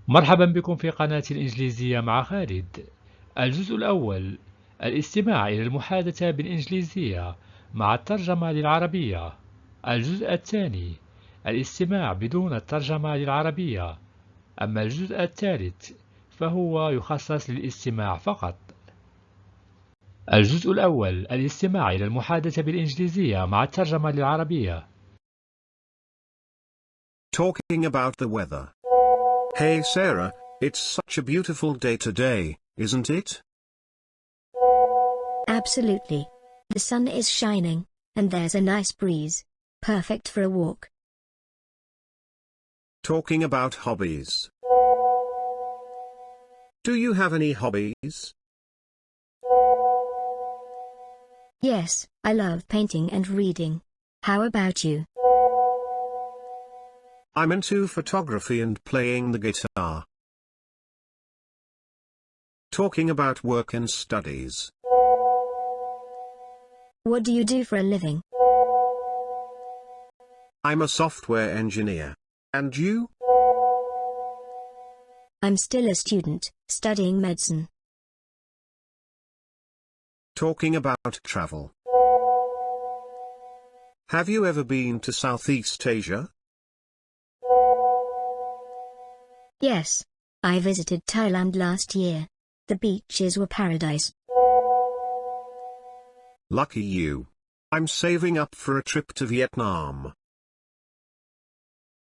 مرحبا بكم في قناة الإنجليزية مع خالد. الجزء الأول: الاستماع إلى المحادثة بالإنجليزية مع الترجمة للعربية. الجزء الثاني: الاستماع بدون الترجمة للعربية. أما الجزء الثالث فهو يخصص للاستماع فقط. الجزء الأول: الاستماع إلى المحادثة بالإنجليزية مع الترجمة للعربية. Talking about the weather. Hey Sarah, it's such a beautiful day today, isn't it? Absolutely. The sun is shining, and there's a nice breeze. Perfect for a walk. Talking about hobbies. Do you have any hobbies? Yes, I love painting and reading. How about you? I'm into photography and playing the guitar. Talking about work and studies. What do you do for a living? I'm a software engineer. And you? I'm still a student, studying medicine. Talking about travel. Have you ever been to Southeast Asia? Yes, I visited Thailand last year. The beaches were paradise. Lucky you. I'm saving up for a trip to Vietnam.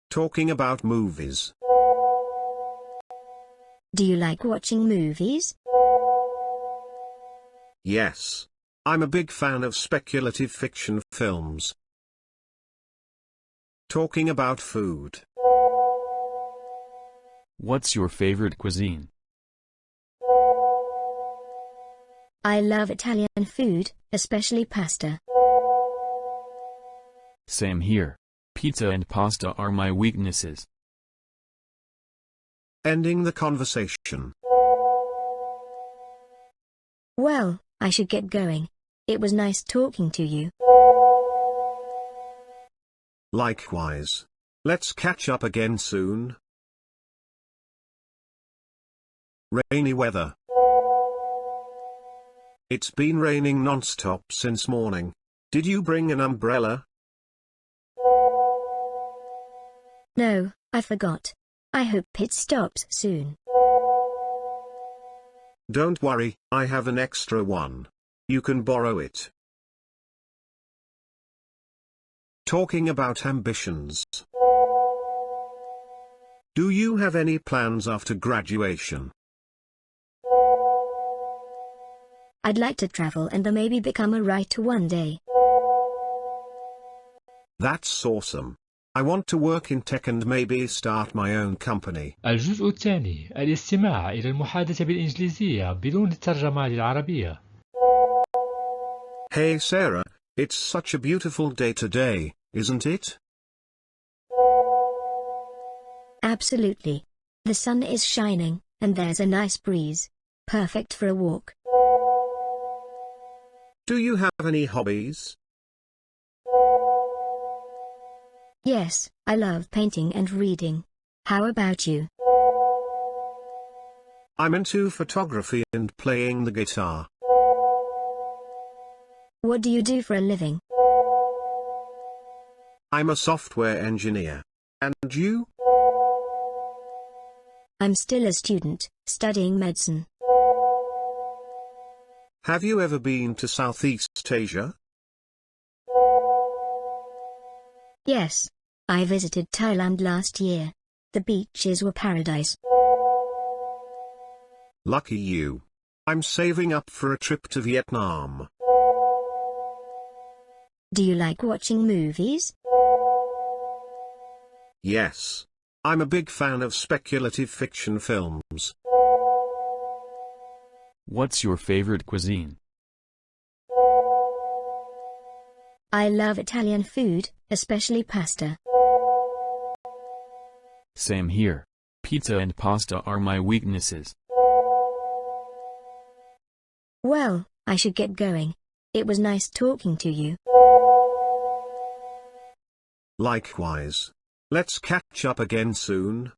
Talking about movies. Do you like watching movies? Yes. I'm a big fan of speculative fiction films. Talking about food. What's your favorite cuisine? I love Italian food, especially pasta. Same here. Pizza and pasta are my weaknesses. Ending the conversation. Well, I should get going. It was nice talking to you. Likewise. Let's catch up again soon. Rainy weather. It's been raining non-stop since morning. Did you bring an umbrella? No, I forgot. I hope it stops soon. Don't worry, I have an extra one. You can borrow it. Talking about ambitions. Do you have any plans after graduation? I'd like to travel and maybe become a writer one day. That's awesome. I want to work in tech and maybe start my own company. الجزء الثاني: الاستماع إلى المحادثة بالإنجليزية بدون الترجمة للعربية. Hey Sarah, it's such a beautiful day today, isn't it? Absolutely. The sun is shining, and there's a nice breeze. Perfect for a walk. Do you have any hobbies? Yes, I love painting and reading. How about you? I'm into photography and playing the guitar. What do you do for a living? I'm a software engineer. And you? I'm still a student, studying medicine. Have you ever been to Southeast Asia? Yes, I visited Thailand last year. The beaches were paradise. Lucky you. I'm saving up for a trip to Vietnam. Do you like watching movies? Yes. I'm a big fan of speculative fiction films. What's your favorite cuisine? I love Italian food, especially pasta. Same here. Pizza and pasta are my weaknesses. Well, I should get going. It was nice talking to you. Likewise. Let's catch up again soon.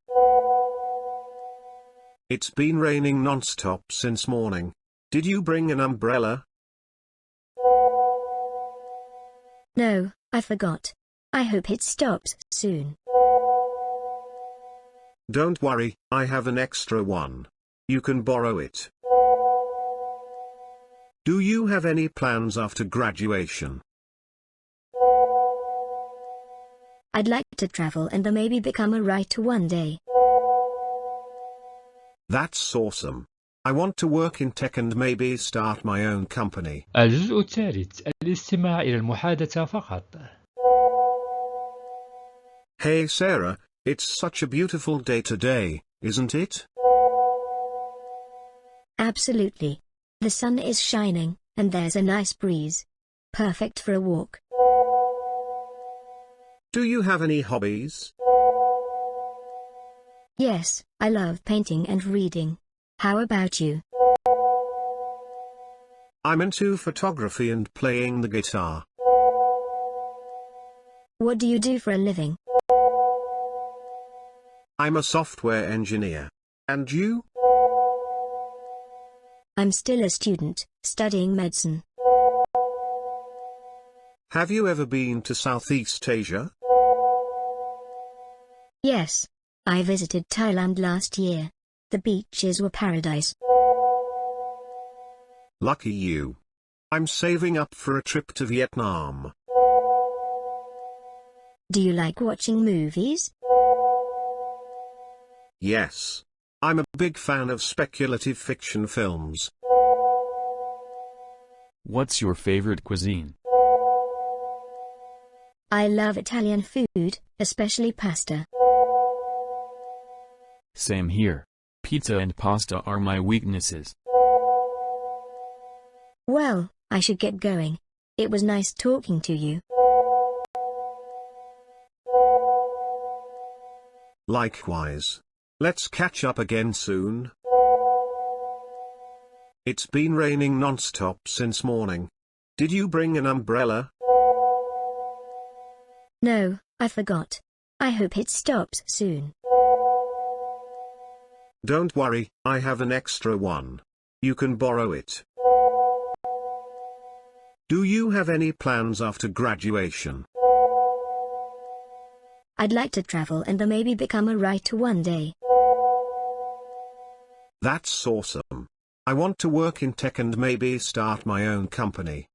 It's been raining non-stop since morning. Did you bring an umbrella? No, I forgot. I hope it stops soon. Don't worry, I have an extra one. You can borrow it. Do you have any plans after graduation? I'd like to travel and maybe become a writer one day. That's awesome. I want to work in tech and maybe start my own company. الجزء الثالث: الاستماع إلى المحادثة فقط. Hey Sarah, it's such a beautiful day today, isn't it? Absolutely. The sun is shining, and there's a nice breeze. Perfect for a walk. Do you have any hobbies? Yes, I love painting and reading. How about you? I'm into photography and playing the guitar. What do you do for a living? I'm a software engineer. And you? I'm still a student, studying medicine. Have you ever been to Southeast Asia? Yes. I visited Thailand last year. The beaches were paradise. Lucky you. I'm saving up for a trip to Vietnam. Do you like watching movies? Yes. I'm a big fan of speculative fiction films. What's your favorite cuisine? I love Italian food, especially pasta. Same here. Pizza and pasta are my weaknesses. Well, I should get going. It was nice talking to you. Likewise. Let's catch up again soon. It's been raining non-stop since morning. Did you bring an umbrella? No, I forgot. I hope it stops soon. Don't worry, I have an extra one. You can borrow it. Do you have any plans after graduation? I'd like to travel and maybe become a writer one day. That's awesome. I want to work in tech and maybe start my own company.